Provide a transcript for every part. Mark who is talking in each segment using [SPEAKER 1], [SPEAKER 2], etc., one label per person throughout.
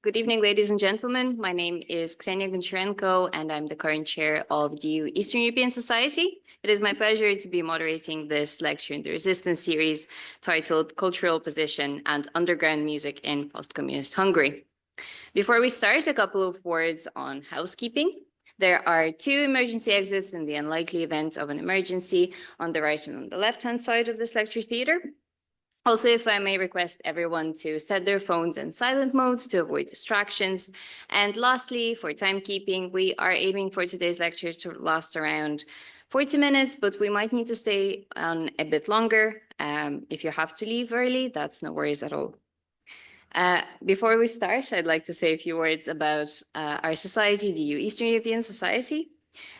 [SPEAKER 1] Good evening, ladies and gentlemen. My name is Ksenia Goncharenko, and I'm the current chair of the Eastern European Society. It is my pleasure to be moderating this lecture in the Resistance series titled Cultural Position and Underground Music in Post-Communist Hungary. Before we start, a couple of words on housekeeping. There are two emergency exits in the unlikely event of an emergency on the right and on the left-hand side of this lecture theatre. Also, if I may request everyone to set their phones in silent mode to avoid distractions. And lastly, for timekeeping, we are aiming for today's lecture to last around 40 minutes, but we might need to stay on a bit longer. If you have to leave early, that's no worries at all. Before we start, I'd like to say a few words about our society, the Eastern European Society.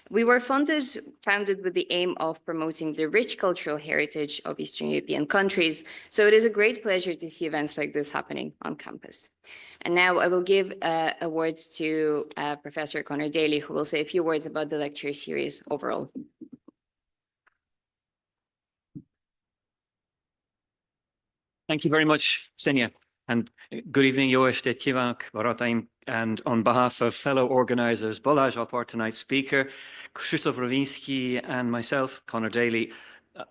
[SPEAKER 1] We were founded with the aim of promoting the rich cultural heritage of Eastern European countries. So it is a great pleasure to see events like this happening on campus. And now I will give words to Professor Conor Daly, who will say a few words about the lecture series overall.
[SPEAKER 2] Thank you very much, Ksenia. And good evening, Joeste Kivak, Baratim. And on behalf of fellow organizers, Balázs Apor, tonight's speaker, Krzysztof Rowiński, and myself, Conor Daly,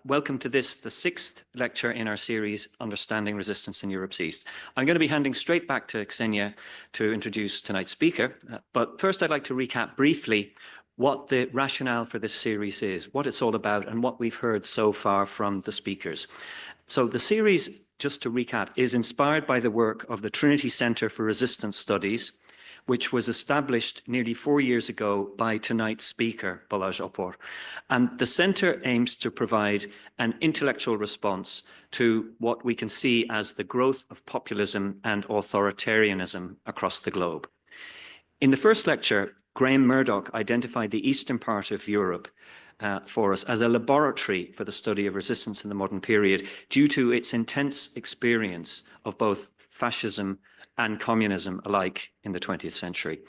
[SPEAKER 2] welcome to this, the sixth lecture in our series, Understanding Resistance in Europe's East. I'm going to be handing straight back to Ksenia to introduce tonight's speaker. But first, I'd like to recap briefly what the rationale for this series is, what it's all about, and what we've heard so far from the speakers. So the series, just to recap, is inspired by the work of the Trinity Centre for Resistance Studies, which was established nearly 4 years ago by tonight's speaker, Balázs Apor. And the centre aims to provide an intellectual response to what we can see as the growth of populism and authoritarianism across the globe. In the first lecture, Graham Murdoch identified the eastern part of Europe for us as a laboratory for the study of resistance in the modern period due to its intense experience of both fascism and communism alike in the 20th century.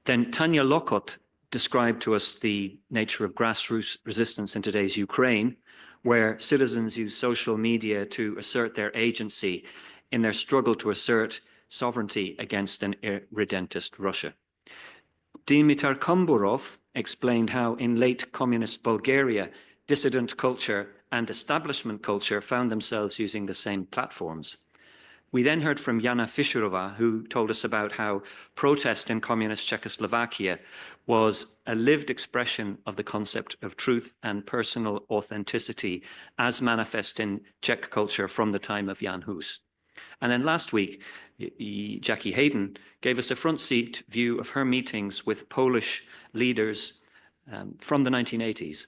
[SPEAKER 2] Then Tanya Lokot described to us the nature of grassroots resistance in today's Ukraine, where citizens use social media to assert their agency in their struggle to assert sovereignty against an irredentist Russia. Dimitar Komburov explained how in late communist Bulgaria, dissident culture and establishment culture found themselves using the same platforms. We then heard from Jana Fischerova, who told us about how protest in communist Czechoslovakia was a lived expression of the concept of truth and personal authenticity as manifest in Czech culture from the time of Jan Hus. And then last week, Jackie Hayden gave us a front seat view of her meetings with Polish leaders from the 1980s,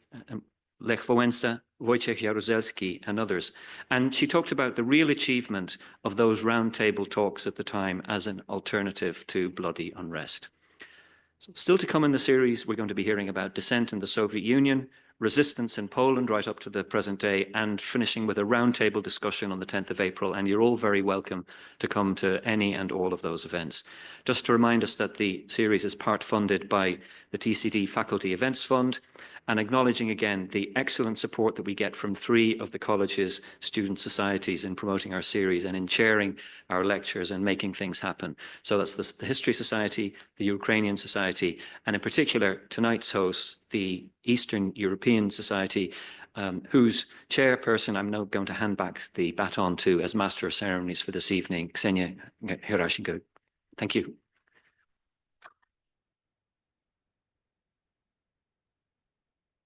[SPEAKER 2] Lech Wałęsa, Wojciech Jaruzelski, and others. And she talked about the real achievement of those roundtable talks at the time as an alternative to bloody unrest. So still to come in the series, we're going to be hearing about dissent in the Soviet Union, resistance in Poland right up to the present day, and finishing with a roundtable discussion on the 10th of April. And you're all very welcome to come to any and all of those events. Just to remind us that the series is part funded by the TCD Faculty Events Fund, and acknowledging again the excellent support that we get from 3 of the college's student societies in promoting our series and in chairing our lectures and making things happen. So that's the History Society, the Ukrainian Society, and in particular tonight's host, the Eastern European Society, whose chairperson I'm now going to hand back the baton to as Master of Ceremonies for this evening, Ksenia Goncharenko. Thank you.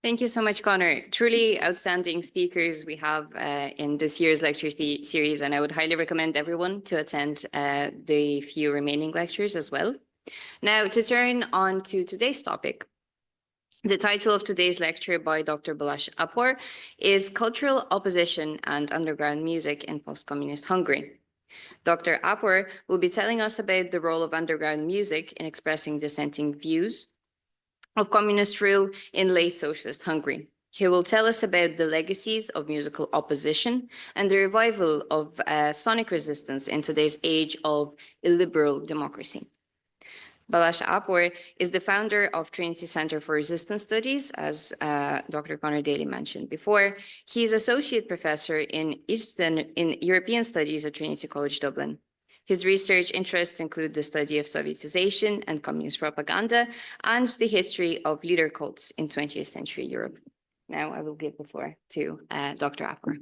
[SPEAKER 1] Thank you so much, Conor. Truly outstanding speakers we have in this year's lecture series, and I would highly recommend everyone to attend the few remaining lectures as well. Now, to turn on to today's topic. The title of today's lecture by Dr. Balázs Apor is Cultural Opposition and Underground Music in Post-Communist Hungary. Dr. Apor will be telling us about the role of underground music in expressing dissenting views of communist rule in late socialist Hungary. He will tell us about the legacies of musical opposition and the revival of sonic resistance in today's age of illiberal democracy. Balázs Apor is the founder of Trinity Centre for Resistance Studies, as Dr. Conor Daly mentioned before. He is associate professor in European Studies at Trinity College Dublin. His research interests include the study of Sovietization and communist propaganda and the history of leader cults in 20th century Europe. Now I will give the floor to Dr. Apor.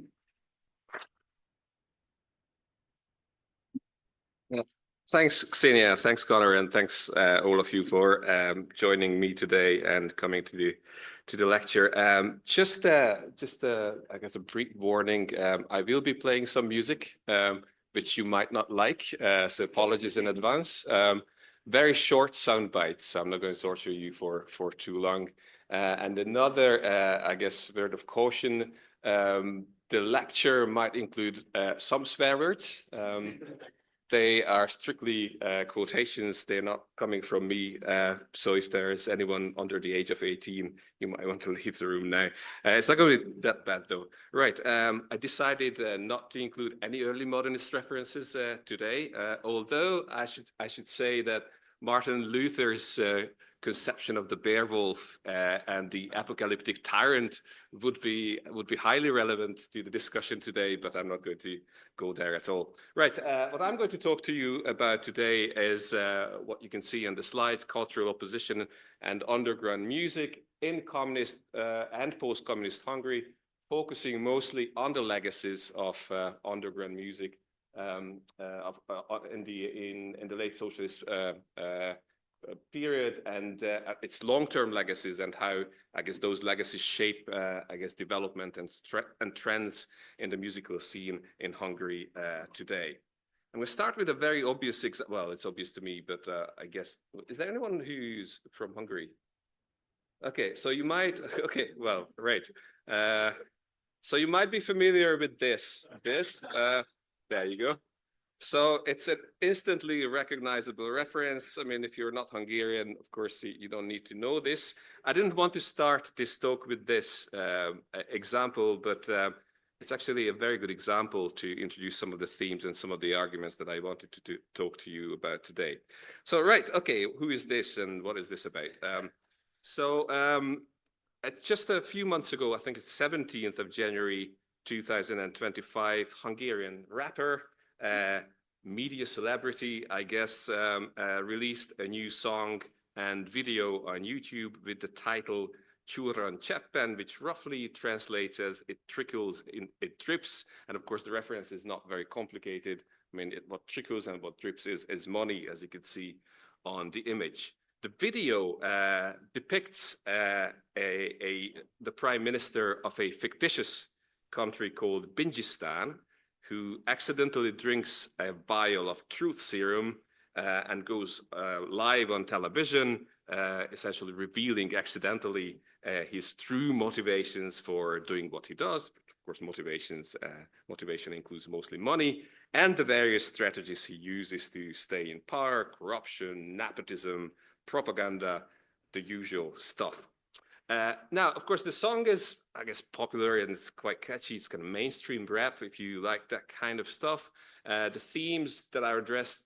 [SPEAKER 3] Thanks, Xenia. Thanks, Connor, and thanks all of you for joining me today and coming to the lecture. Just I guess a brief warning. I will be playing some music which you might not like, so apologies in advance. Very short sound bites. I'm not going to torture you for too long. And another, I guess, word of caution. The lecture might include some swear words. They are strictly quotations. They're not coming from me. So if there is anyone under the age of 18, you might want to leave the room now. It's not going to be that bad, though. Right. I decided not to include any early modernist references today, although I should say that Martin Luther's conception of the bear wolf and the apocalyptic tyrant would be highly relevant to the discussion today, but I'm not going to go there at all. Right, what I'm going to talk to you about today is what you can see on the slides: cultural opposition and underground music in communist and post-communist Hungary, focusing mostly on the legacies of underground music in the late socialist period, and its long-term legacies, and how, I guess, those legacies shape, I guess, development and trends in the musical scene in Hungary today. And we'll start with a very obvious, well, it's obvious to me, but I guess, is there anyone who's from Hungary? Okay, so you might, okay, well, right. So you might be familiar with this a bit. There you go. So it's an instantly recognizable reference. I mean, if you're not Hungarian, of course, you don't need to know this. I didn't want to start this talk with this example, but it's actually a very good example to introduce some of the themes and some of the arguments that I wanted to talk to you about today. So, right, okay, who is this and what is this about? Just a few months ago, I think it's 17th of January 2025, Hungarian rapper, media celebrity, I guess, released a new song and video on YouTube with the title Csuran Cseppen, which roughly translates as it trickles, it drips. And of course, the reference is not very complicated. I mean, what trickles and what drips is money, as you can see on the image. The video depicts the prime minister of a fictitious country called Bingistan, who accidentally drinks a vial of truth serum and goes live on television, essentially revealing accidentally his true motivations for doing what he does. Of course, motivation includes mostly money, and the various strategies he uses to stay in power: corruption, nepotism, propaganda, the usual stuff. Now, of course, the song is, I guess, popular and it's quite catchy. It's kind of mainstream rap if you like that kind of stuff. The themes that are addressed,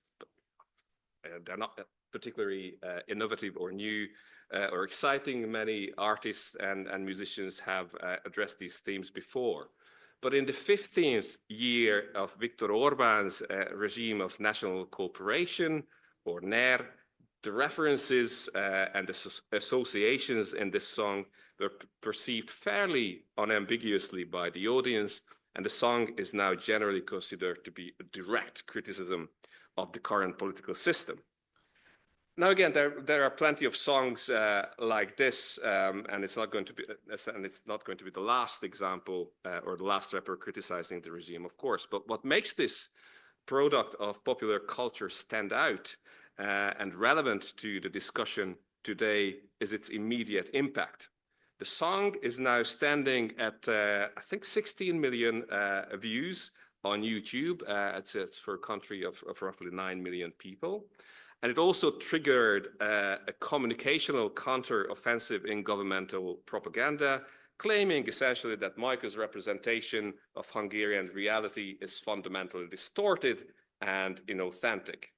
[SPEAKER 3] they're not particularly innovative or new or exciting. Many artists and musicians have addressed these themes before. But in the 15th year of Viktor Orbán's regime of national cooperation, or NER, the references and the associations in this song were perceived fairly unambiguously by the audience, and the song is now generally considered to be a direct criticism of the current political system. Now, again, there are plenty of songs like this, and it's not going to be the last example or the last rapper criticizing the regime, of course. But what makes this product of popular culture stand out and relevant to the discussion today is its immediate impact. The song is now standing at, I think, 16 million views on YouTube. It's for a country of roughly 9 million people. And it also triggered a communicational counter-offensive in governmental propaganda, claiming essentially that Majka's representation of Hungarian reality is fundamentally distorted and inauthentic.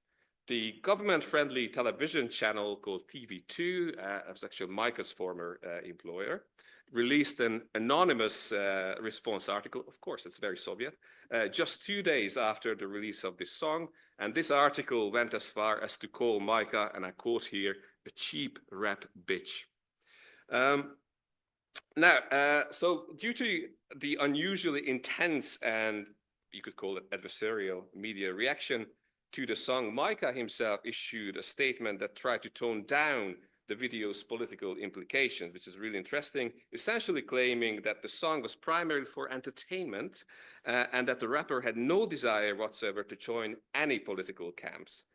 [SPEAKER 3] The government-friendly television channel called TV2, was actually Majka's former employer, released an anonymous response article. Of course, it's very Soviet, just 2 days after the release of this song. And this article went as far as to call Maika, and I quote here, a cheap rap bitch. So due to the unusually intense and you could call it adversarial media reaction to the song, Maika himself issued a statement that tried to tone down the video's political implications, which is really interesting, essentially claiming that the song was primarily for entertainment and that the rapper had no desire whatsoever to join any political camps.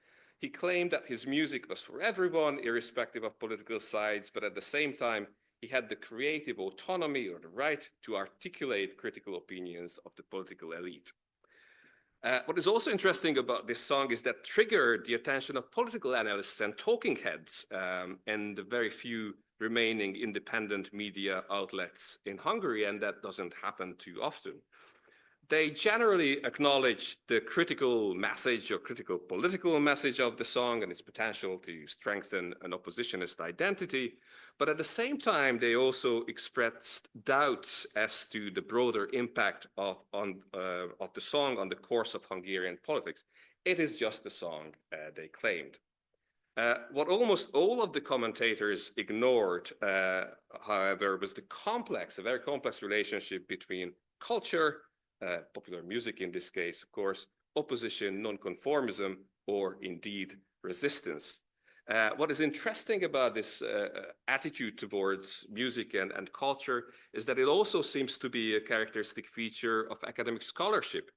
[SPEAKER 3] He claimed that his music was for everyone, irrespective of political sides, but at the same time, he had the creative autonomy or the right to articulate critical opinions of the political elite. What is also interesting about this song is that triggered the attention of political analysts and talking heads and the very few remaining independent media outlets in Hungary, and that doesn't happen too often. They generally acknowledge the critical message or critical political message of the song and its potential to strengthen an oppositionist identity. But at the same time, they also expressed doubts as to the broader impact of the song on the course of Hungarian politics. It is just a song, they claimed. What almost all of the commentators ignored, however, was a very complex relationship between culture, popular music in this case, of course, opposition, nonconformism, or indeed resistance. What is interesting about this attitude towards music and culture is that it also seems to be a characteristic feature of academic scholarship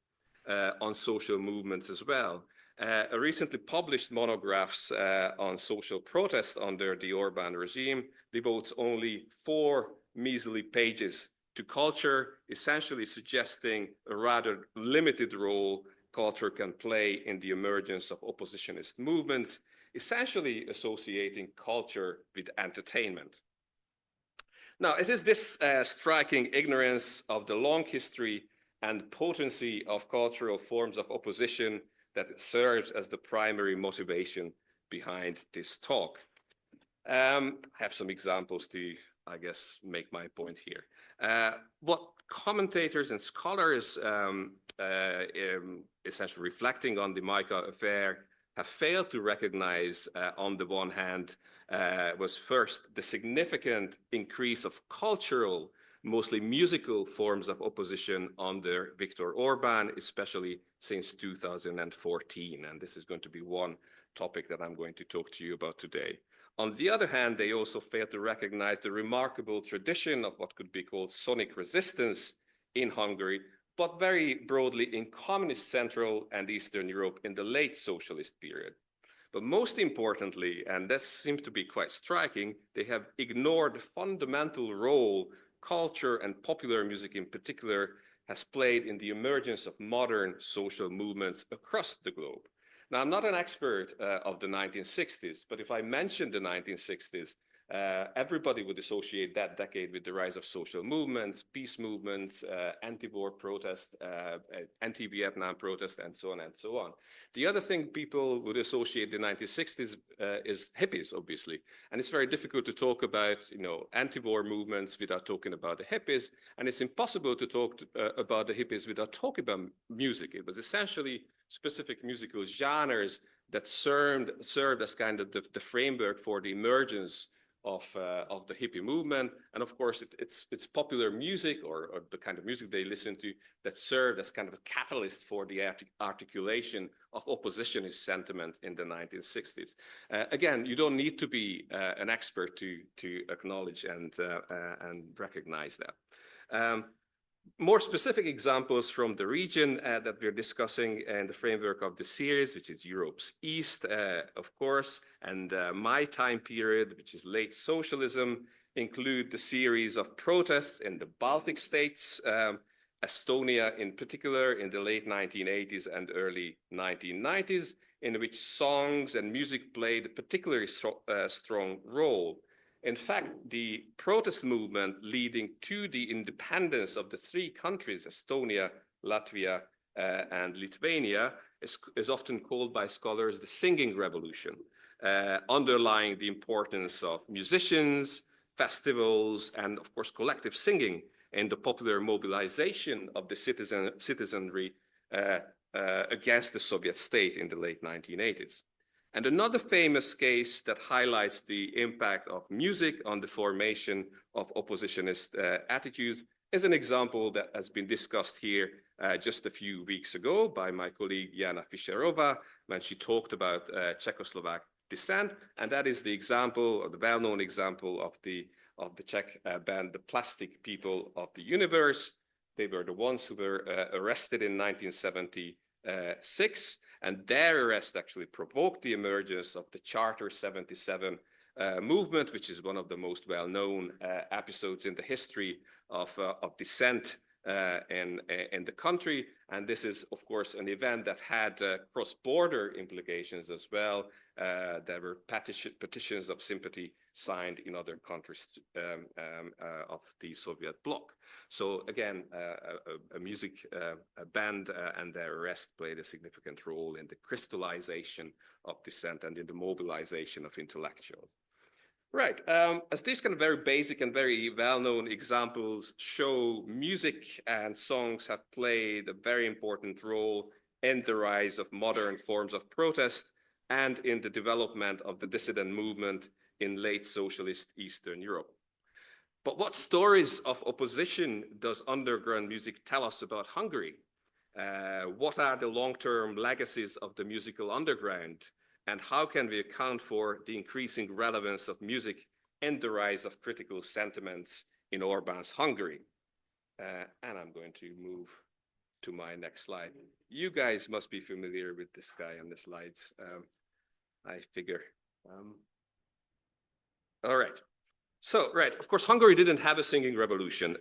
[SPEAKER 3] on social movements as well. A recently published monographs on social protest under the Orbán regime devotes only 4 measly pages to culture, essentially suggesting a rather limited role culture can play in the emergence of oppositionist movements, essentially associating culture with entertainment. Now, it is this striking ignorance of the long history and potency of cultural forms of opposition that serves as the primary motivation behind this talk. I have some examples to, I guess, make my point here. What commentators and scholars essentially reflecting on the Maika affair have failed to recognize on the one hand was first the significant increase of cultural, mostly musical forms of opposition under Viktor Orbán, especially since 2014. And this is going to be one topic that I'm going to talk to you about today. On the other hand, they also failed to recognize the remarkable tradition of what could be called sonic resistance in Hungary, but very broadly in communist Central and Eastern Europe in the late socialist period. But most importantly, and this seems to be quite striking, they have ignored the fundamental role culture and popular music in particular has played in the emergence of modern social movements across the globe. Now, I'm not an expert of the 1960s, but if I mention the 1960s, everybody would associate that decade with the rise of social movements, peace movements, anti-war protest, anti-Vietnam protest, and so on and so on. The other thing people would associate the 1960s is hippies, obviously. And it's very difficult to talk about, anti-war movements without talking about the hippies. And it's impossible to talk about the hippies without talking about music. It was essentially specific musical genres that served as kind of the framework for the emergence of the hippie movement. And of course, it's popular music or the kind of music they listen to that served as kind of a catalyst for the articulation of oppositionist sentiment in the 1960s. Again, you don't need to be an expert to acknowledge and recognize that. More specific examples from the region that we're discussing in the framework of the series, which is Europe's East, of course, and my time period, which is late socialism, include the series of protests in the Baltic states, Estonia in particular, in the late 1980s and early 1990s, in which songs and music played a particularly strong role. In fact, the protest movement leading to the independence of the 3 countries, Estonia, Latvia, and Lithuania, is often called by scholars the singing revolution, underlying the importance of musicians, festivals, and of course collective singing in the popular mobilization of the citizenry against the Soviet state in the late 1980s. And another famous case that highlights the impact of music on the formation of oppositionist attitudes is an example that has been discussed here just a few weeks ago by my colleague Jana Fischerova when she talked about Czechoslovak dissent. And that is the example, or the well-known example of the Czech band, the Plastic People of the Universe. They were the ones who were arrested in 1976, and their arrest actually provoked the emergence of the Charter 77 movement, which is one of the most well-known episodes in the history of dissent in the country. And this is, of course, an event that had cross-border implications as well. There were petitions of sympathy signed in other countries of the Soviet bloc. So again, a music band and their arrest played a significant role in the crystallization of dissent and in the mobilization of intellectuals. Right, as these kind of very basic and very well-known examples show, music and songs have played a very important role in the rise of modern forms of protest and in the development of the dissident movement in late socialist Eastern Europe. But what stories of opposition does underground music tell us about Hungary? What are the long-term legacies of the musical underground? And how can we account for the increasing relevance of music and the rise of critical sentiments in Orbán's Hungary? And I'm going to move to my next slide. You guys must be familiar with this guy on the slides, I figure. All right. So, right, of course, Hungary didn't have a singing revolution,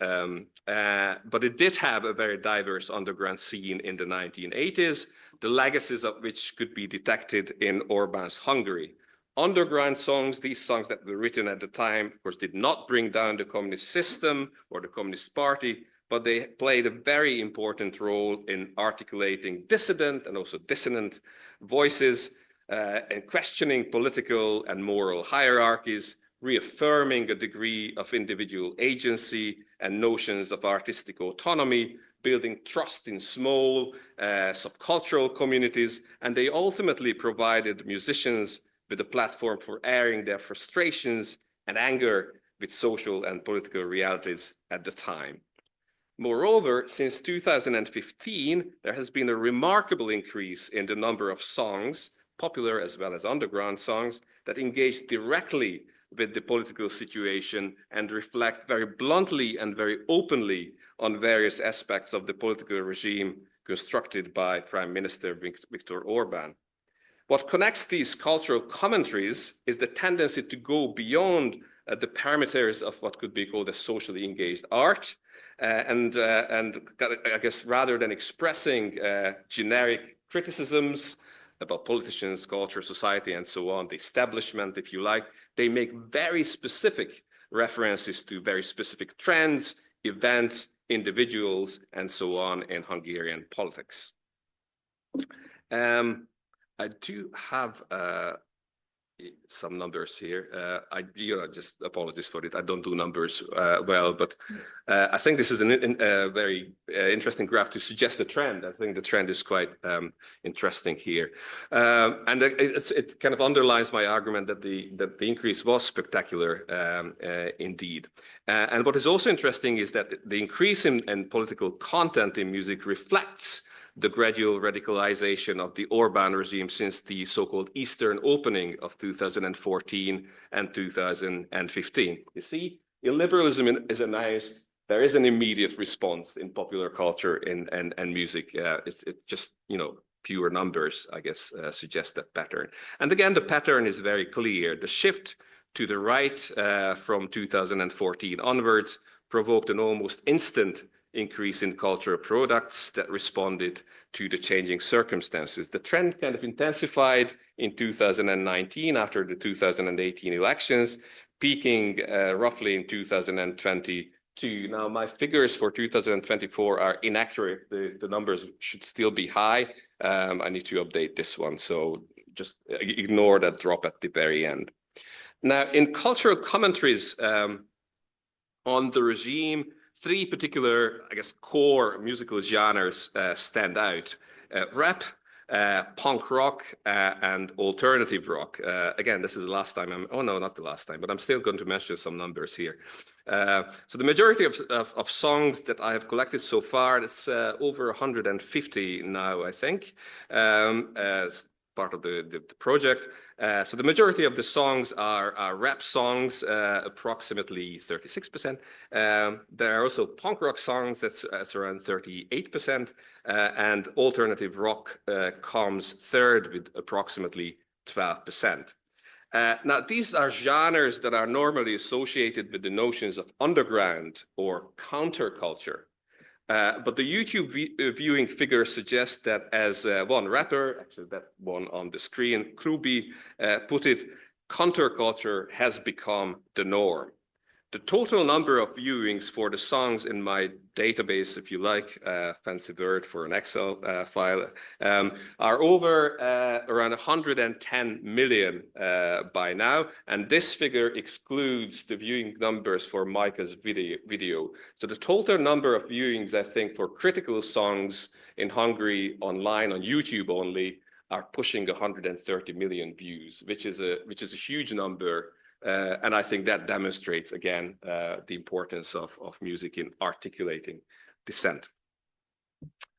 [SPEAKER 3] but it did have a very diverse underground scene in the 1980s, the legacies of which could be detected in Orbán's Hungary. Underground songs, these songs that were written at the time, of course, did not bring down the communist system or the Communist Party, but they played a very important role in articulating dissident and also dissonant voices and questioning political and moral hierarchies, reaffirming a degree of individual agency and notions of artistic autonomy, building trust in small subcultural communities, and they ultimately provided musicians with a platform for airing their frustrations and anger with social and political realities at the time. Moreover, since 2015, there has been a remarkable increase in the number of songs, popular as well as underground songs, that engage directly with the political situation and reflect very bluntly and very openly on various aspects of the political regime constructed by Prime Minister Viktor Orbán. What connects these cultural commentaries is the tendency to go beyond the parameters of what could be called a socially engaged art, and I guess rather than expressing generic criticisms about politicians, culture, society, and so on, the establishment, if you like, they make very specific references to very specific trends, events, individuals, and so on in Hungarian politics. I do have some numbers here. I just apologize for it. I don't do numbers well, but I think this is a very interesting graph to suggest the trend. I think the trend is quite interesting here, and it kind of underlines my argument that the increase was spectacular indeed. And what is also interesting is that the increase in political content in music reflects the gradual radicalization of the Orbán regime since the so-called Eastern opening of 2014 and 2015. You see, illiberalism is announced. There is an immediate response in popular culture and music. It's just, pure numbers, I guess, suggest that pattern. And again, the pattern is very clear. The shift to the right from 2014 onwards provoked an almost instant increase in cultural products that responded to the changing circumstances. The trend kind of intensified in 2019 after the 2018 elections, peaking roughly in 2022. Now, my figures for 2024 are inaccurate. The numbers should still be high. I need to update this one, so just ignore that drop at the very end. Now, in cultural commentaries, on the regime, three particular, I guess, core musical genres stand out. Rap, punk rock, and alternative rock. Again, this is the last time oh no, not the last time, but I'm still going to mention some numbers here. So the majority of songs that I have collected so far, it's over 150 now, I think, as part of the project. So the majority of the songs are rap songs, approximately 36%. There are also punk rock songs, that's around 38%, and alternative rock comes third with approximately 12%. Now, these are genres that are normally associated with the notions of underground or counterculture. But the YouTube viewing figures suggest that, as one rapper, actually that one on the screen, Kruby, put it, counterculture has become the norm. The total number of viewings for the songs in my database, if you like, fancy word for an Excel file, are over around 110 million by now. And this figure excludes the viewing numbers for Micah's video. So the total number of viewings, I think, for critical songs in Hungary online on YouTube only are pushing 130 million views, which is a huge number. And I think that demonstrates, again, the importance of music in articulating dissent.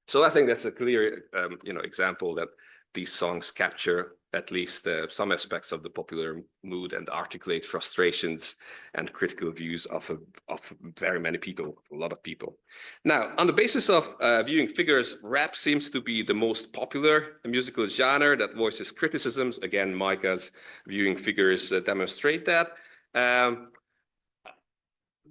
[SPEAKER 3] So I think that's a clear example that these songs capture at least some aspects of the popular mood and articulate frustrations and critical views of very many people, a lot of people. Now, on the basis of viewing figures, rap seems to be the most popular musical genre that voices criticisms. Again, Micah's viewing figures demonstrate that.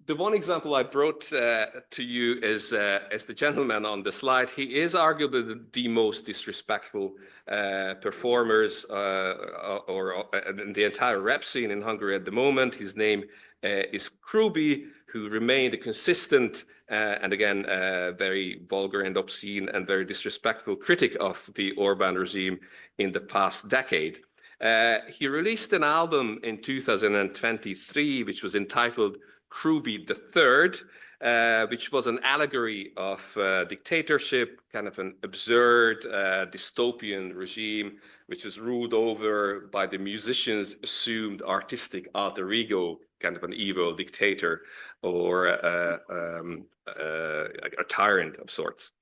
[SPEAKER 3] The one example I brought to you is the gentleman on the slide. He is arguably the most disrespectful performers in the entire rap scene in Hungary at the moment. His name is Kruby, who remained a consistent and again very vulgar and obscene and very disrespectful critic of the Orbán regime in the past decade. He released an album in 2023, which was entitled Kruby III, which was an allegory of dictatorship, kind of an absurd dystopian regime, which is ruled over by the musician's assumed artistic alter ego, kind of an evil dictator or a tyrant of sorts.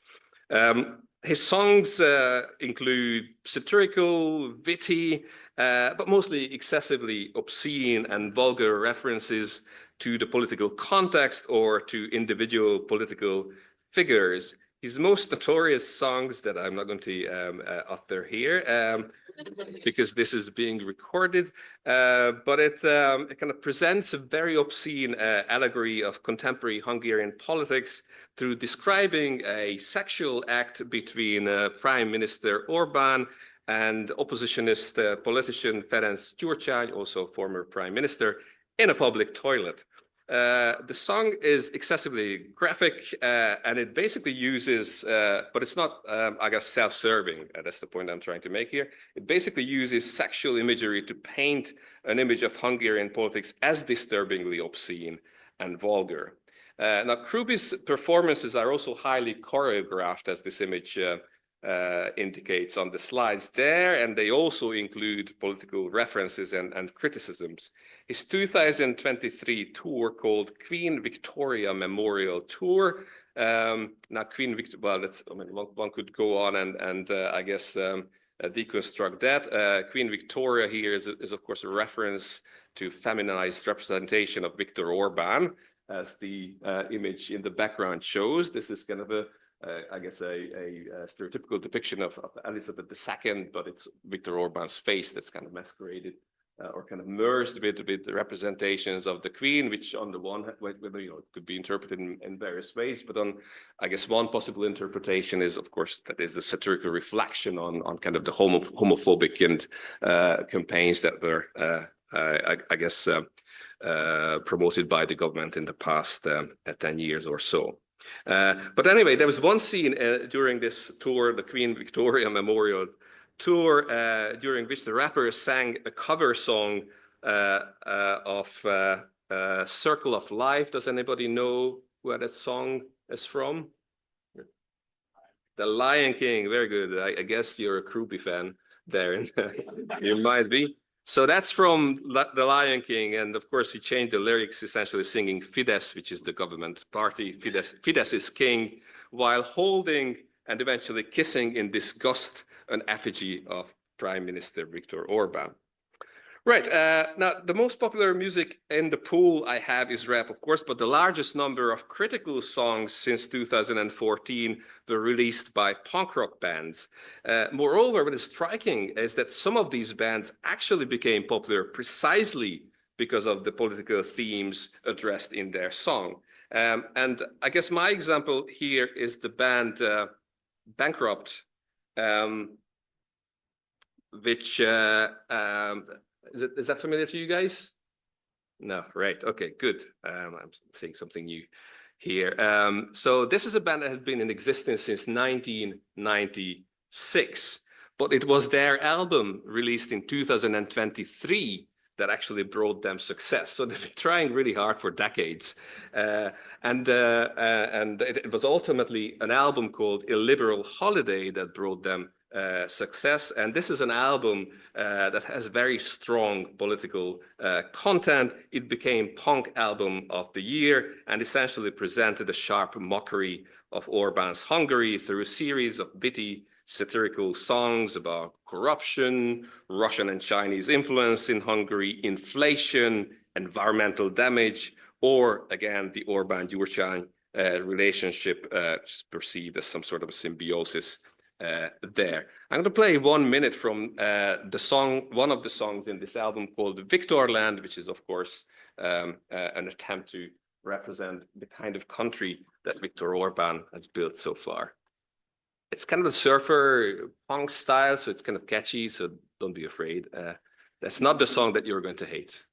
[SPEAKER 3] His songs include satirical, witty, but mostly excessively obscene and vulgar references to the political context or to individual political figures. His most notorious songs that I'm not going to utter here because this is being recorded, but it kind of presents a very obscene allegory of contemporary Hungarian politics through describing a sexual act between Prime Minister Orbán and oppositionist politician Ferenc Gyurcsány, also former prime minister, in a public toilet. The song is excessively graphic and it basically uses, but it's not, I guess, self-serving. That's the point I'm trying to make here. It basically uses sexual imagery to paint an image of Hungarian politics as disturbingly obscene and vulgar. Now, Kruby's performances are also highly choreographed, as this image indicates on the slides there, and they also include political references and criticisms. His 2023 tour called Queen Victoria Memorial Tour. Now, Queen Victoria, well, that's, I mean, one could go on and I guess deconstruct that. Queen Victoria here is of course a reference to feminized representation of Viktor Orbán, as the image in the background shows. This is kind of I guess a stereotypical depiction of Elizabeth II, but it's Viktor Orbán's face that's kind of masqueraded or kind of merged with the representations of the Queen, which on the one hand, could be interpreted in various ways. But on, I guess, one possible interpretation is, of course, that is a satirical reflection on kind of the homophobic and campaigns that were, I guess, promoted by the government in the past 10 years or so. But anyway, there was one scene during this tour, the Queen Victoria Memorial Tour, during which the rapper sang a cover song of Circle of Life. Does anybody know where that song is from? The Lion King. Very good. I guess you're a Krupi fan there. You might be. So that's from The Lion King. And of course, he changed the lyrics, essentially singing Fidesz, which is the government party. Fidesz is king, while holding and eventually kissing in disgust an effigy of Prime Minister Viktor Orban. Right, now the most popular music in the pool I have is rap, of course, but the largest number of critical songs since 2014 were released by punk rock bands. Moreover, what is striking is that some of these bands actually became popular precisely because of the political themes addressed in their song. And I guess my example here is the band Bankrupt, which is that familiar to you guys? No, right. Okay, good. I'm seeing something new here. So this is a band that has been in existence since 1996, but it was their album released in 2023 that actually brought them success. So they've been trying really hard for decades. And it was ultimately an album called Illiberal Holiday that brought them success. And this is an album that has very strong political content. It became Punk Album of the Year and essentially presented a sharp mockery of Orban's Hungary through a series of bitty satirical songs about corruption, Russian and Chinese influence in Hungary, inflation, environmental damage, or again, the Orban-Gyurcsány relationship, which is perceived as some sort of a symbiosis there. I'm going to play 1 minute from the song, one of the songs in this album called Victorland, which is, of course, an attempt to represent the kind of country that Viktor Orban has built so far. It's kind of a surfer punk style, so it's kind of catchy, so don't be afraid. That's not the song that you're going to hate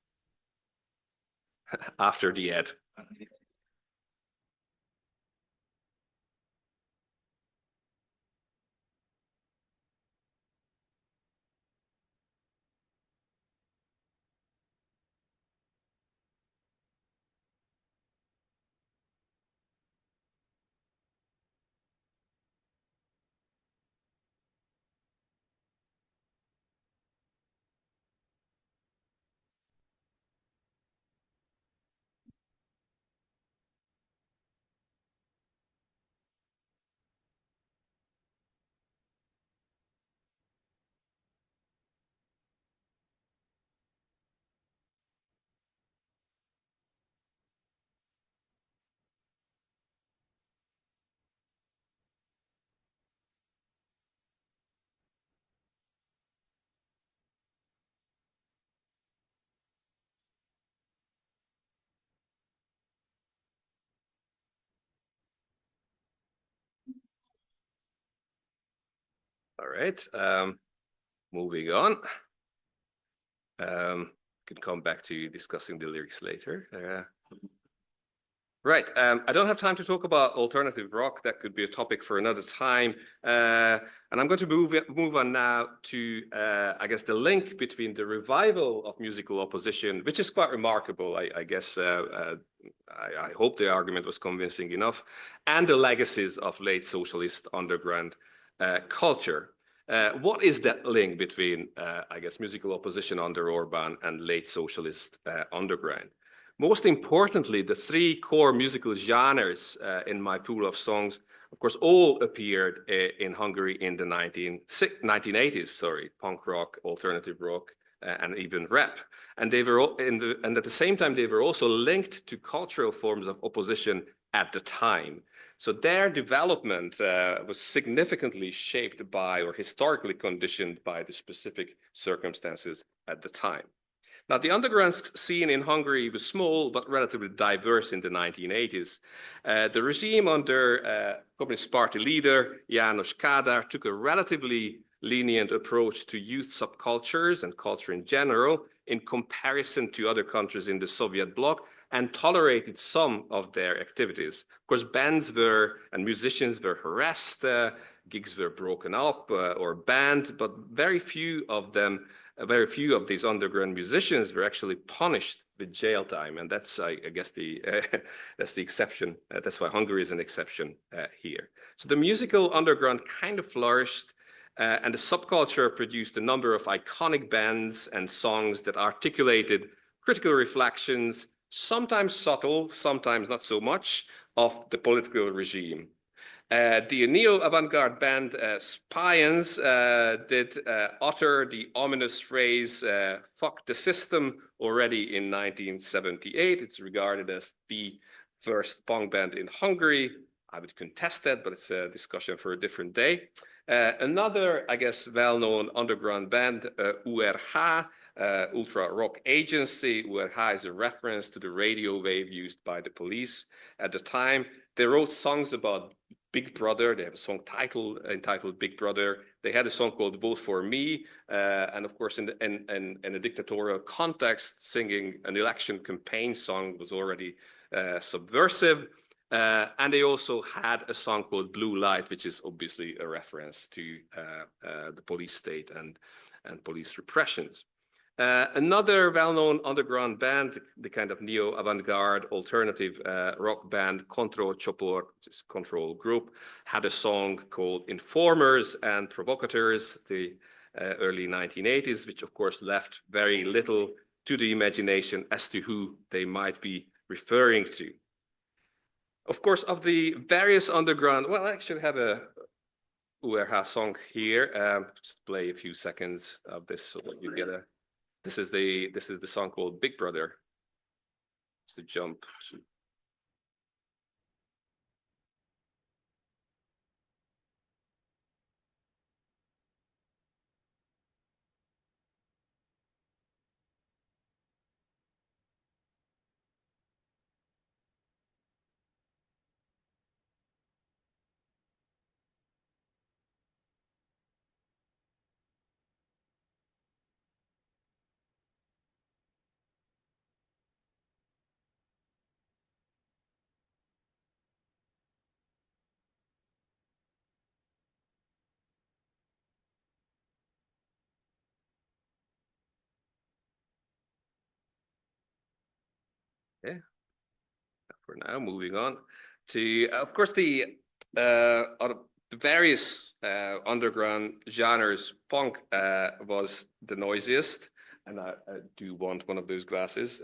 [SPEAKER 3] after the ad. All right, moving on. Can come back to discussing the lyrics later. Right, I don't have time to talk about alternative rock. That could be a topic for another time. And I'm going to move on now to, I guess, the link between the revival of musical opposition, which is quite remarkable. I guess I hope the argument was convincing enough, and the legacies of late socialist underground culture. What is that link between, I guess, musical opposition under Orban and late socialist underground? Most importantly, the three core musical genres in my pool of songs, of course, all appeared in Hungary in the 1980s, punk rock, alternative rock, and even rap. And they were and at the same time, they were also linked to cultural forms of opposition at the time. So their development was significantly shaped by or historically conditioned by the specific circumstances at the time. Now, the underground scene in Hungary was small but relatively diverse in the 1980s. The regime under Communist Party leader János Kádár took a relatively lenient approach to youth subcultures and culture in general in comparison to other countries in the Soviet bloc, and tolerated some of their activities. Of course, bands and musicians were harassed, gigs were broken up or banned, but very few of these underground musicians were actually punished with jail time, and that's I guess the that's the exception. That's why Hungary is an exception here. So the musical underground kind of flourished, and the subculture produced a number of iconic bands and songs that articulated critical reflections, sometimes subtle, sometimes not so much, of the political regime. The neo-avant-garde band Spions did utter the ominous phrase, fuck the system, already in 1978. It's regarded as the first punk band in Hungary. I would contest that, but it's a discussion for a different day. Another, I guess, well-known underground band, URH, Ultra Rock Agency. URH is a reference to the radio wave used by the police at the time. They wrote songs about Big Brother. They have a song entitled Big Brother. They had a song called Vote for Me. And of course, in a dictatorial context, singing an election campaign song was already subversive. And they also had a song called Blue Light, which is obviously a reference to the police state and police repressions. Another well-known underground band, the kind of neo-avant-garde alternative rock band, Control Chopor, which is Control Group, had a song called Informers and Provocateurs, the early 1980s, which of course left very little to the imagination as to who they might be referring to. Of course, of the various underground, well, I actually have a URH song here. Just play a few seconds of this so that you get a. This is the song called Big Brother. It's a jump. Okay. For now, moving on to, of course, the various underground genres. Punk was the noisiest, and I do want one of those glasses,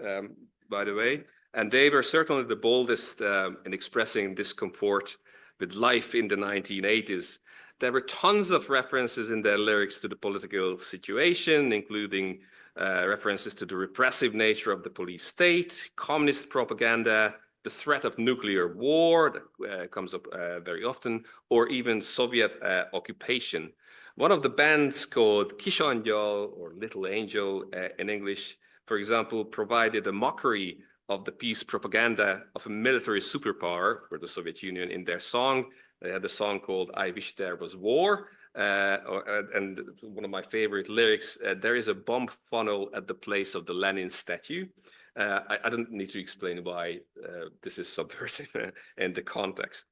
[SPEAKER 3] by the way. And they were certainly the boldest in expressing discomfort with life in the 1980s. There were tons of references in their lyrics to the political situation, including references to the repressive nature of the police state, communist propaganda, the threat of nuclear war that comes up very often, or even Soviet occupation. One of the bands called Kisanyal, or Little Angel in English, for example, provided a mockery of the peace propaganda of a military superpower for the Soviet Union in their song. They had a song called I Wish There Was War. And one of my favorite lyrics, there is a bomb funnel at the place of the Lenin statue. I don't need to explain why this is subversive in the context.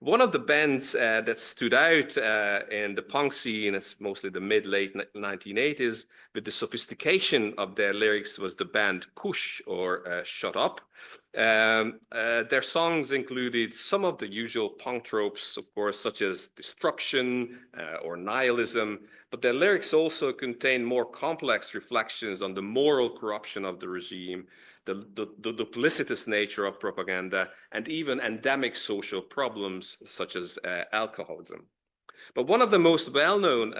[SPEAKER 3] One of the bands that stood out in the punk scene, it's mostly the mid-late 1980s, with the sophistication of their lyrics was the band Kush, or Shut Up. Their songs included some of the usual punk tropes, of course, such as destruction or nihilism, but their lyrics also contain more complex reflections on the moral corruption of the regime, the duplicitous nature of propaganda, and even endemic social problems such as alcoholism. But one of the most well-known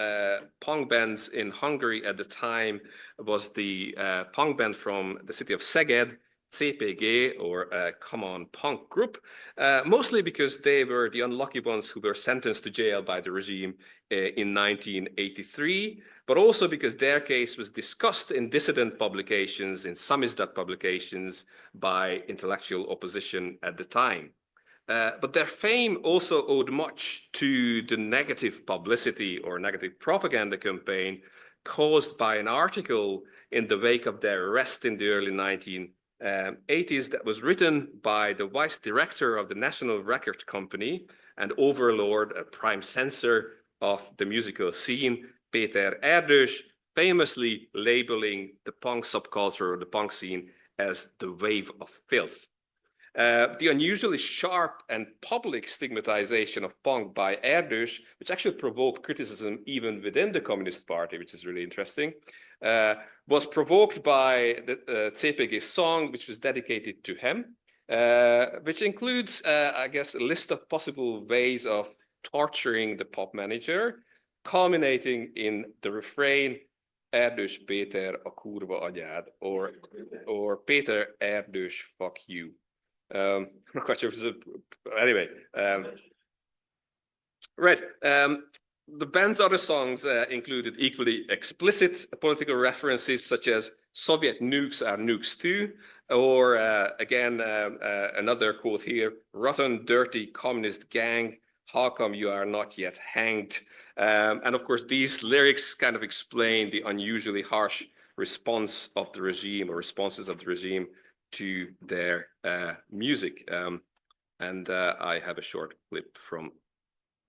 [SPEAKER 3] punk bands in Hungary at the time was the punk band from the city of Szeged, CPG, or Come On Punk Group, mostly because they were the unlucky ones who were sentenced to jail by the regime in 1983, but also because their case was discussed in dissident publications, in samizdat publications, by intellectual opposition at the time. But their fame also owed much to the negative publicity or negative propaganda campaign caused by an article in the wake of their arrest in the early 1980s that was written by the vice director of the National Record Company and overlord, a prime censor of the musical scene, Péter Erdős, famously labeling the punk subculture or the punk scene as the wave of filth. The unusually sharp and public stigmatization of punk by Erdős, which actually provoked criticism even within the Communist Party, which is really interesting, was provoked by the CPG song, which was dedicated to him, which includes, I guess, a list of possible ways of torturing the pop manager, culminating in the refrain, Erdős Péter a kurva anyád, or Péter Erdős, fuck you. I'm not quite sure if it's anyway. Right. The band's other songs included equally explicit political references, such as Soviet nukes are nukes too, or again, another quote here, rotten, dirty communist gang, how come you are not yet hanged? And of course, these lyrics kind of explain the unusually harsh response of the regime, or responses of the regime, to their music. And I have a short clip from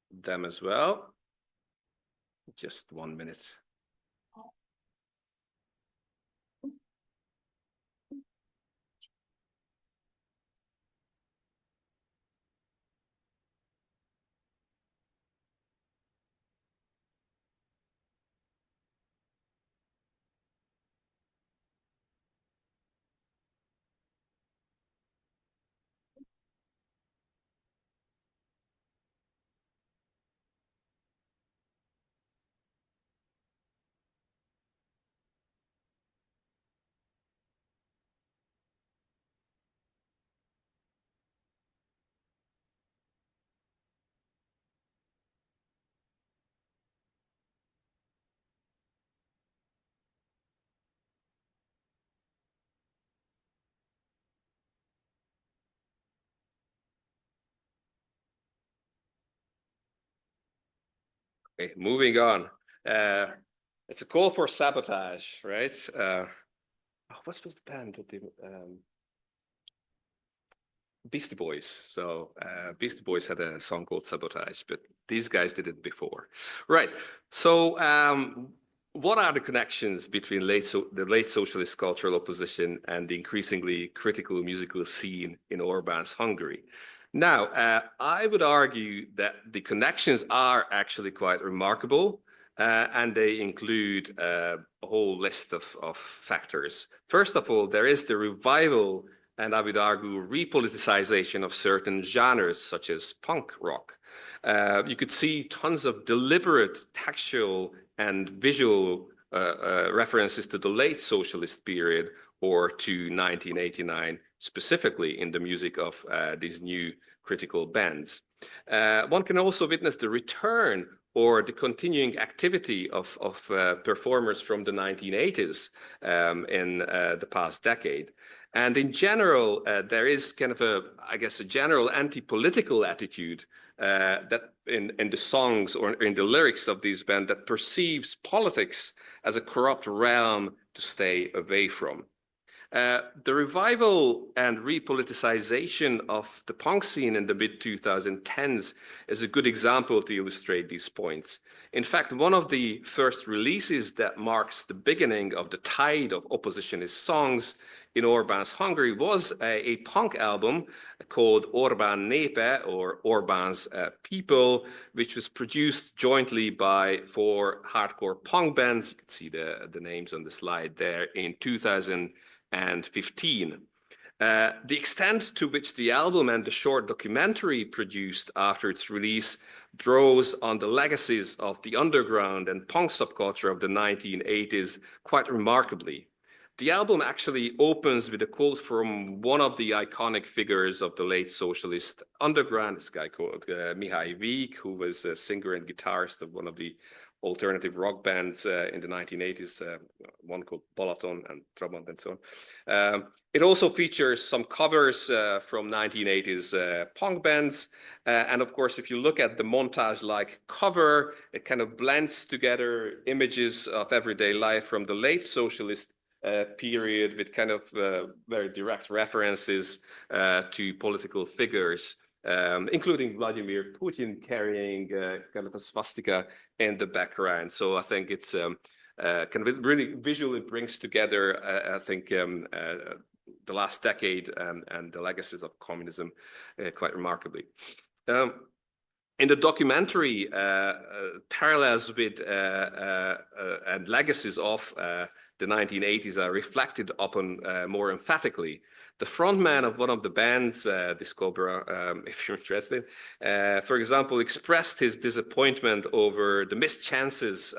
[SPEAKER 3] them as well. Just 1 minute. Okay, moving on. It's a call for sabotage, right? What was the band that they, Beastie Boys. So Beastie Boys had a song called Sabotage, but these guys did it before. Right. So what are the connections between the late socialist cultural opposition and the increasingly critical musical scene in Orbán's Hungary? Now, I would argue that the connections are actually quite remarkable, and they include a whole list of factors. First of all, there is the revival, and I would argue repoliticization of certain genres, such as punk rock. You could see tons of deliberate textual and visual references to the late socialist period, or to 1989 specifically, in the music of these new critical bands. One can also witness the return or the continuing activity of performers from the 1980s in the past decade. And in general, there is kind of I guess, a general anti-political attitude that in the songs or in the lyrics of these bands that perceives politics as a corrupt realm to stay away from. The revival and repoliticization of the punk scene in the mid-2010s is a good example to illustrate these points. In fact, one of the first releases that marks the beginning of the tide of oppositionist songs in Orbán's Hungary was a punk album called Orbán Népe, or Orbán's People, which was produced jointly by 4 hardcore punk bands. You can see the names on the slide there, in 2015. The extent to which the album and the short documentary produced after its release draws on the legacies of the underground and punk subculture of the 1980s quite remarkably. The album actually opens with a quote from one of the iconic figures of the late socialist underground, this guy called Mihály Víg, who was a singer and guitarist of one of the alternative rock bands in the 1980s, one called Balaton and Trabant and so on. It also features some covers from 1980s punk bands. And of course, if you look at the montage-like cover, it kind of blends together images of everyday life from the late socialist period with kind of very direct references to political figures. Including Vladimir Putin carrying kind of a swastika in the background. So I think it's kind of, it really visually brings together, I think, the last decade and the legacies of communism quite remarkably. In the documentary, parallels with and legacies of the 1980s are reflected upon more emphatically. The frontman of one of the bands, Discobra, if you're interested, for example, expressed his disappointment over the missed opportunities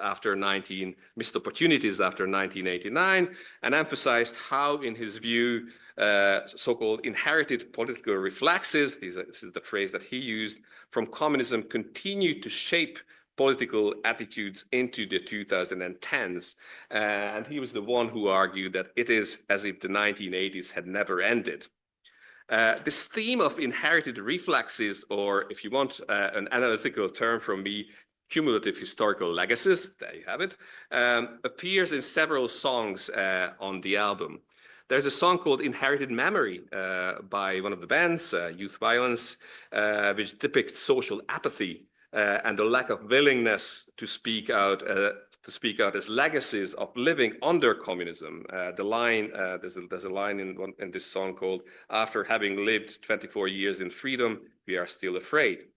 [SPEAKER 3] after 1989, and emphasized how, in his view, so-called inherited political reflexes, this is the phrase that he used, from communism continued to shape political attitudes into the 2010s. And he was the one who argued that it is as if the 1980s had never ended. This theme of inherited reflexes, or if you want an analytical term from me, cumulative historical legacies, there you have it, appears in several songs on the album. There's a song called Inherited Memory by one of the bands, Youth Violence, which depicts social apathy and the lack of willingness to speak out as legacies of living under communism. The line, there's a line in this song called, "After having lived 24 years in freedom, we are still afraid."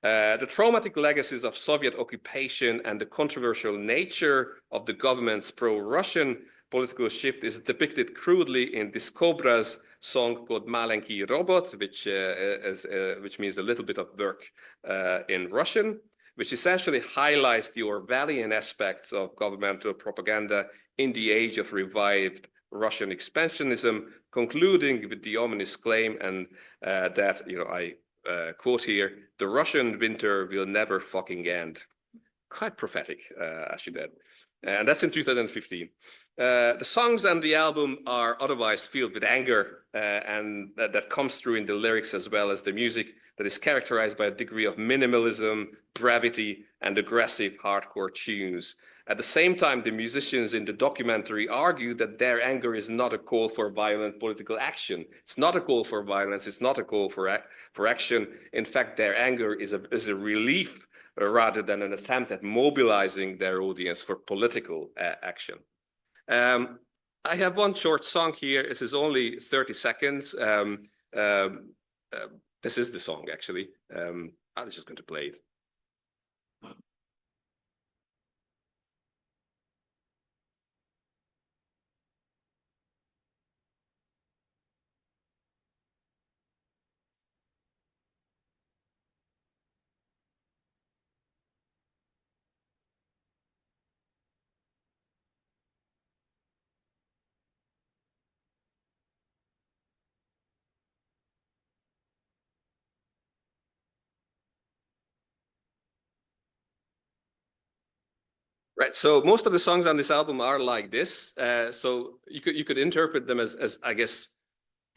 [SPEAKER 3] The traumatic legacies of Soviet occupation and the controversial nature of the government's pro-Russian political shift is depicted crudely in Discobra's song called Malenki Robot, which means a little bit of work in Russian, which essentially highlights the Orwellian aspects of governmental propaganda in the age of revived Russian expansionism, concluding with the ominous claim and that, I quote here, "The Russian winter will never fucking end." Quite prophetic, I should add. And that's in 2015. The songs on the album are otherwise filled with anger, and that comes through in the lyrics as well as the music that is characterized by a degree of minimalism, brevity, and aggressive hardcore tunes. At the same time, the musicians in the documentary argue that their anger is not a call for violent political action. It's not a call for violence. It's not a call for action. In fact, their anger is a relief rather than an attempt at mobilizing their audience for political action. I have one short song here. This is only 30 seconds. This is the song, actually. I'm just going to play it. Right, so most of the songs on this album are like this. So you could interpret them as I guess,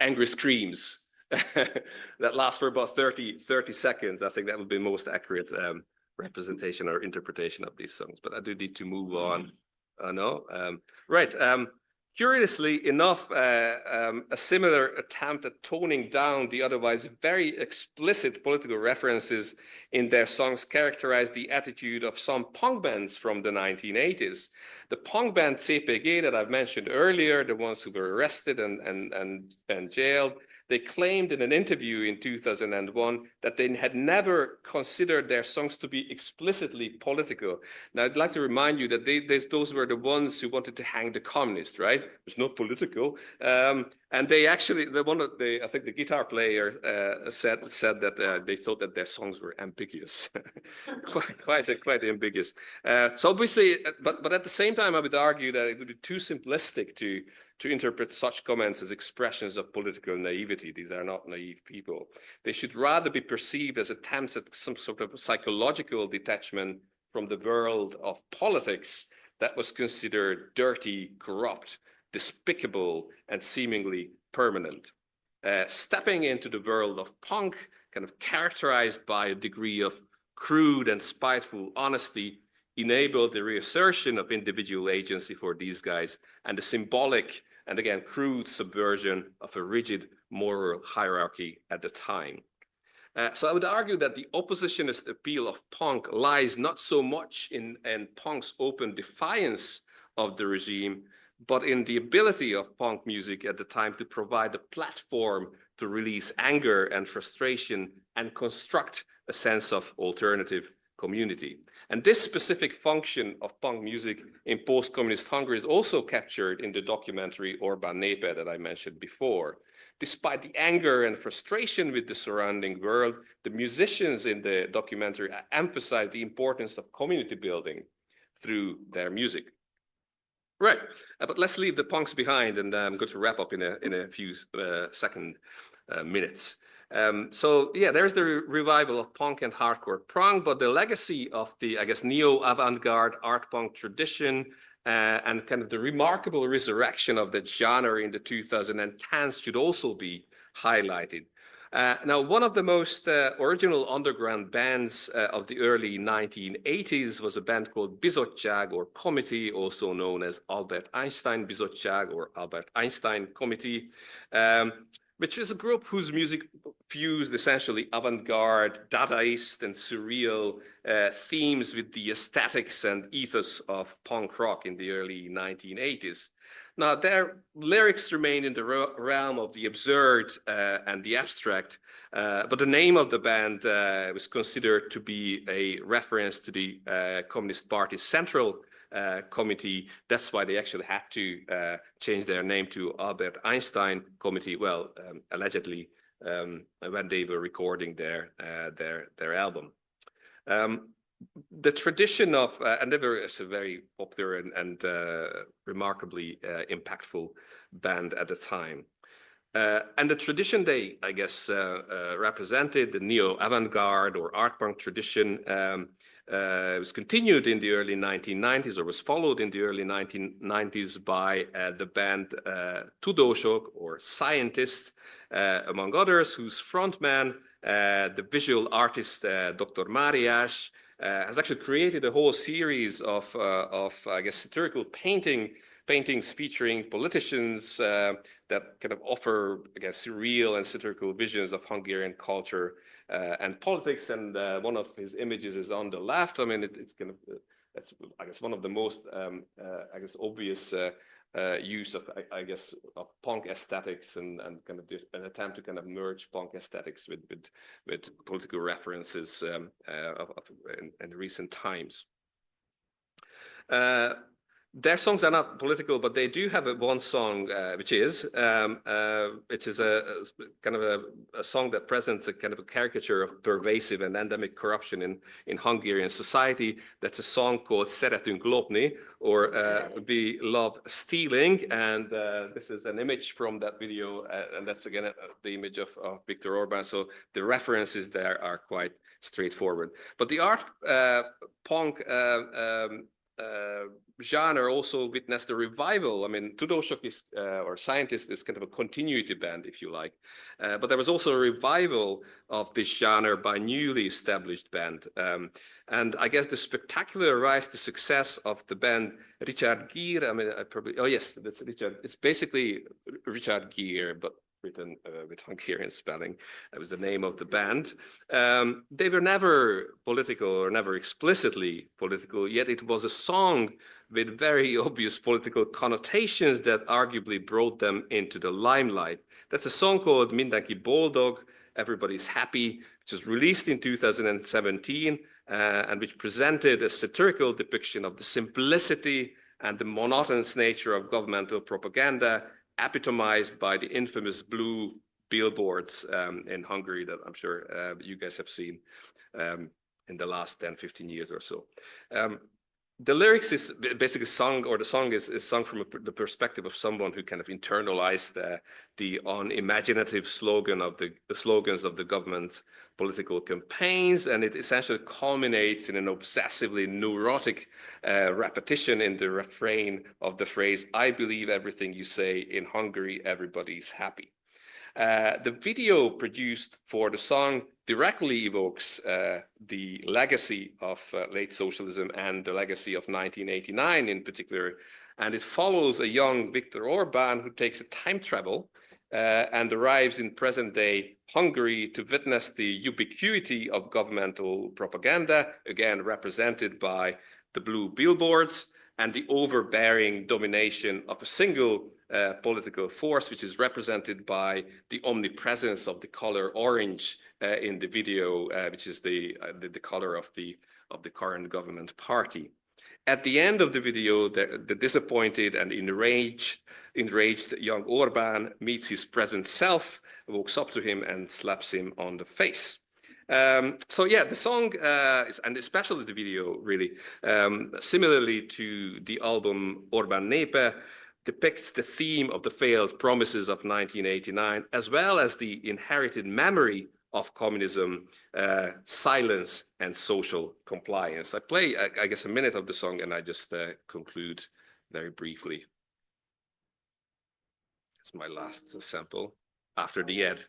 [SPEAKER 3] angry screams that last for about 30 seconds. I think that would be most accurate representation or interpretation of these songs. But I do need to move on. Right. Curiously enough, a similar attempt at toning down the otherwise very explicit political references in their songs characterized the attitude of some punk bands from the 1980s. The punk band CPG that I've mentioned earlier, the ones who were arrested and jailed, they claimed in an interview in 2001 that they had never considered their songs to be explicitly political. Now, I'd like to remind you that those were the ones who wanted to hang the communists, right? It's not political. And they actually, I think the guitar player said that they thought that their songs were ambiguous, quite ambiguous. So obviously, but at the same time, I would argue that it would be too simplistic to interpret such comments as expressions of political naivety. These are not naive people. They should rather be perceived as attempts at some sort of psychological detachment from the world of politics that was considered dirty, corrupt, despicable, and seemingly permanent. Stepping into the world of punk, kind of characterized by a degree of crude and spiteful honesty, enabled the reassertion of individual agency for these guys and the symbolic and again crude subversion of a rigid moral hierarchy at the time. So I would argue that the oppositionist appeal of punk lies not so much in punk's open defiance of the regime, but in the ability of punk music at the time to provide a platform to release anger and frustration and construct a sense of alternative community. And this specific function of punk music in post-communist Hungary is also captured in the documentary Orbán Népe that I mentioned before. Despite the anger and frustration with the surrounding world, the musicians in the documentary emphasize the importance of community building through their music. Right, but let's leave the punks behind, and I'm going to wrap up in a few minutes. So yeah, there's the revival of punk and hardcore punk, but the legacy of the, I guess, neo-avant-garde art punk tradition and kind of the remarkable resurrection of that genre in the 2010s should also be highlighted. Now, one of the most original underground bands of the early 1980s was a band called Bizottság, or Committee, also known as Albert Einstein Bizottság or Albert Einstein Committee, which is a group whose music fused essentially avant-garde, Dadaist, and surreal themes with the aesthetics and ethos of punk rock in the early 1980s. Now, their lyrics remain in the realm of the absurd and the abstract, but the name of the band was considered to be a reference to the Communist Party's Central Committee. That's why they actually had to change their name to Albert Einstein Committee, well, allegedly, when they were recording their album. The tradition of, and they were a very popular and remarkably impactful band at the time. And the tradition they, I guess, represented, the neo-avant-garde or art punk tradition, was continued in the early 1990s, or was followed in the early 1990s by the band Tudósok, or Scientists, among others, whose frontman, the visual artist Dr. Máriás, has actually created a whole series of I guess, satirical paintings featuring politicians that kind of offer, I guess, surreal and satirical visions of Hungarian culture and politics. And one of his images is on the left. I mean, it's kind of, that's, I guess, one of the most, I guess, obvious use of, I guess, of punk aesthetics and kind of an attempt to kind of merge punk aesthetics with political references in recent times. Their songs are not political, but they do have one song which is a kind of a song that presents a kind of a caricature of pervasive and endemic corruption in Hungarian society. That's a song called Szeretünk lopni, or We Love Stealing. And this is an image from that video, and that's again the image of Viktor Orbán. So the references there are quite straightforward. But the art punk genre also witnessed a revival. I mean, Tudósok is, or Scientist, is kind of a continuity band, if you like. But there was also a revival of this genre by newly established band. And I guess the spectacular rise to success of the band Richard Gere, I mean, oh yes, that's Richard. It's basically Richard Gere, but written with Hungarian spelling. That was the name of the band. They were never political or never explicitly political, yet it was a song with very obvious political connotations that arguably brought them into the limelight. That's a song called Mindenki boldog, Everybody's Happy, which was released in 2017 and which presented a satirical depiction of the simplicity and the monotonous nature of governmental propaganda, epitomized by the infamous blue billboards in Hungary that I'm sure you guys have seen in the last 10, 15 years or so. The lyrics is basically sung, or the song is sung from the perspective of someone who kind of internalized the unimaginative slogans of the government's political campaigns, and it essentially culminates in an obsessively neurotic repetition in the refrain of the phrase, "I believe everything you say, in Hungary everybody's happy." The video produced for the song directly evokes the legacy of late socialism and the legacy of 1989 in particular. And it follows a young Viktor Orbán who takes a time travel and arrives in present-day Hungary to witness the ubiquity of governmental propaganda, again represented by the blue billboards. and the overbearing domination of a single political force, which is represented by the omnipresence of the color orange in the video, which is the color of the current government party. At the end of the video, the disappointed and enraged young Orban meets his present self, walks up to him and slaps him on the face. So yeah, the song, and especially the video, really, similarly to the album Orban Népe, depicts the theme of the failed promises of 1989, as well as the inherited memory of communism, silence, and social compliance. I play, I guess, a minute of the song, and I just conclude very briefly. It's my last sample after the ad.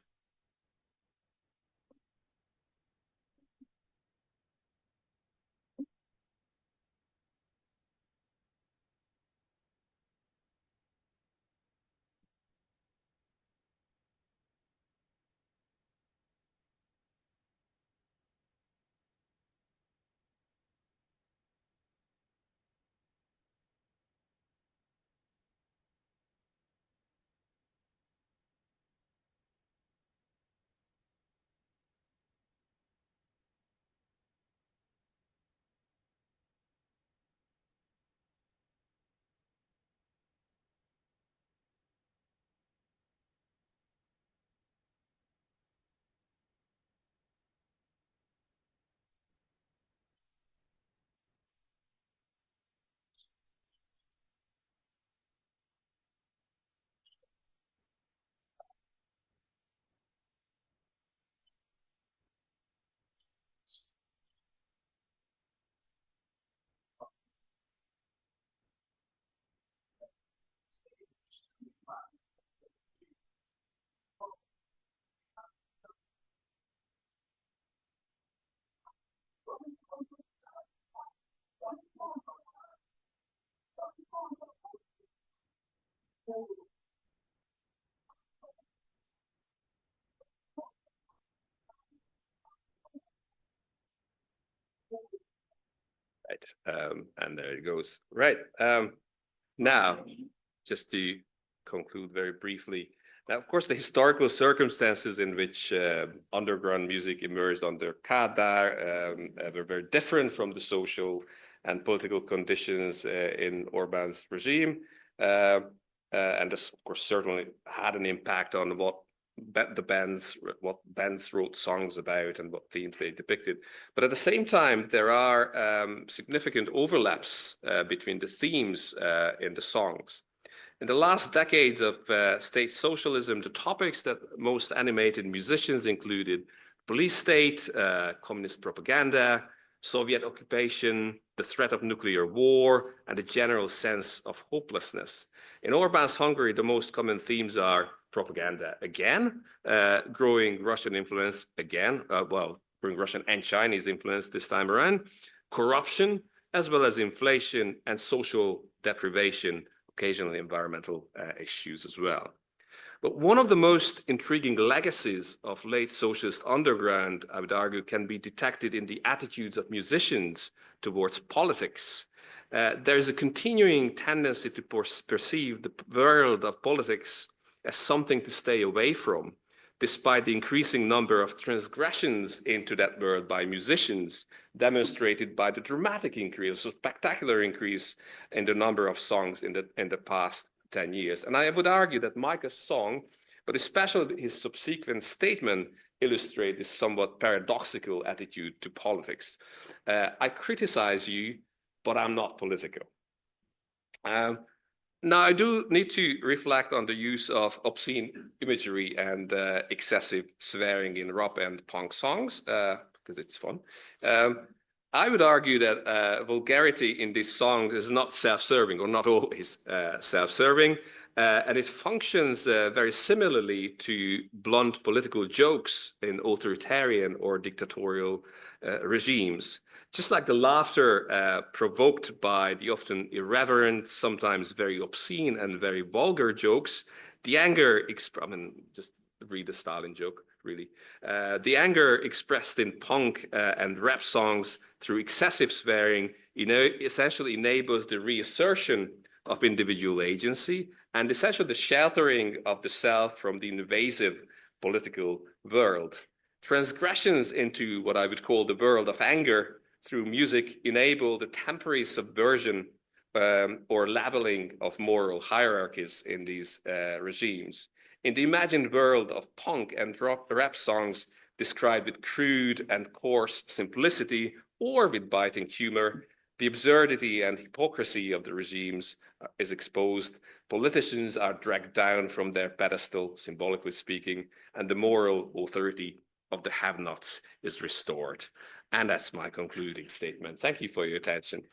[SPEAKER 3] Right, and there it goes. Right, now, just to conclude very briefly, now, of course, the historical circumstances in which underground music emerged under Kádár were very different from the social and political conditions in Orbán's regime. And this, of course, certainly had an impact on what bands wrote songs about and what themes they depicted. But at the same time, there are significant overlaps between the themes in the songs. In the last decades of state socialism, the topics that most animated musicians included police state, communist propaganda, Soviet occupation, the threat of nuclear war, and a general sense of hopelessness. In Orbán's Hungary, the most common themes are propaganda again, growing Russian influence again, growing Russian and Chinese influence this time around, corruption, as well as inflation and social deprivation, occasionally environmental issues as well. But one of the most intriguing legacies of late socialist underground, I would argue, can be detected in the attitudes of musicians towards politics. There is a continuing tendency to perceive the world of politics as something to stay away from, despite the increasing number of transgressions into that world by musicians, demonstrated by the dramatic increase, a spectacular increase in the number of songs in the past 10 years. And I would argue that Micah's song, but especially his subsequent statement, illustrate this somewhat paradoxical attitude to politics. I criticize you, but I'm not political. Now, I do need to reflect on the use of obscene imagery and excessive swearing in rock and punk songs, because it's fun. I would argue that vulgarity in this song is not self-serving, or not always self-serving, and it functions very similarly to blunt political jokes in authoritarian or dictatorial regimes. Just like the laughter provoked by the often irreverent, sometimes very obscene and very vulgar jokes, the anger, just read the Stalin joke, really. The anger expressed in punk and rap songs through excessive swearing essentially enables the reassertion of individual agency and essentially the sheltering of the self from the invasive political world. Transgressions into what I would call the world of anger through music enable the temporary subversion or leveling of moral hierarchies in these regimes. In the imagined world of punk and rap songs described with crude and coarse simplicity or with biting humor, the absurdity and hypocrisy of the regimes is exposed. Politicians are dragged down from their pedestal, symbolically speaking, and the moral authority of the have-nots is restored. And that's my concluding statement. Thank you for your attention.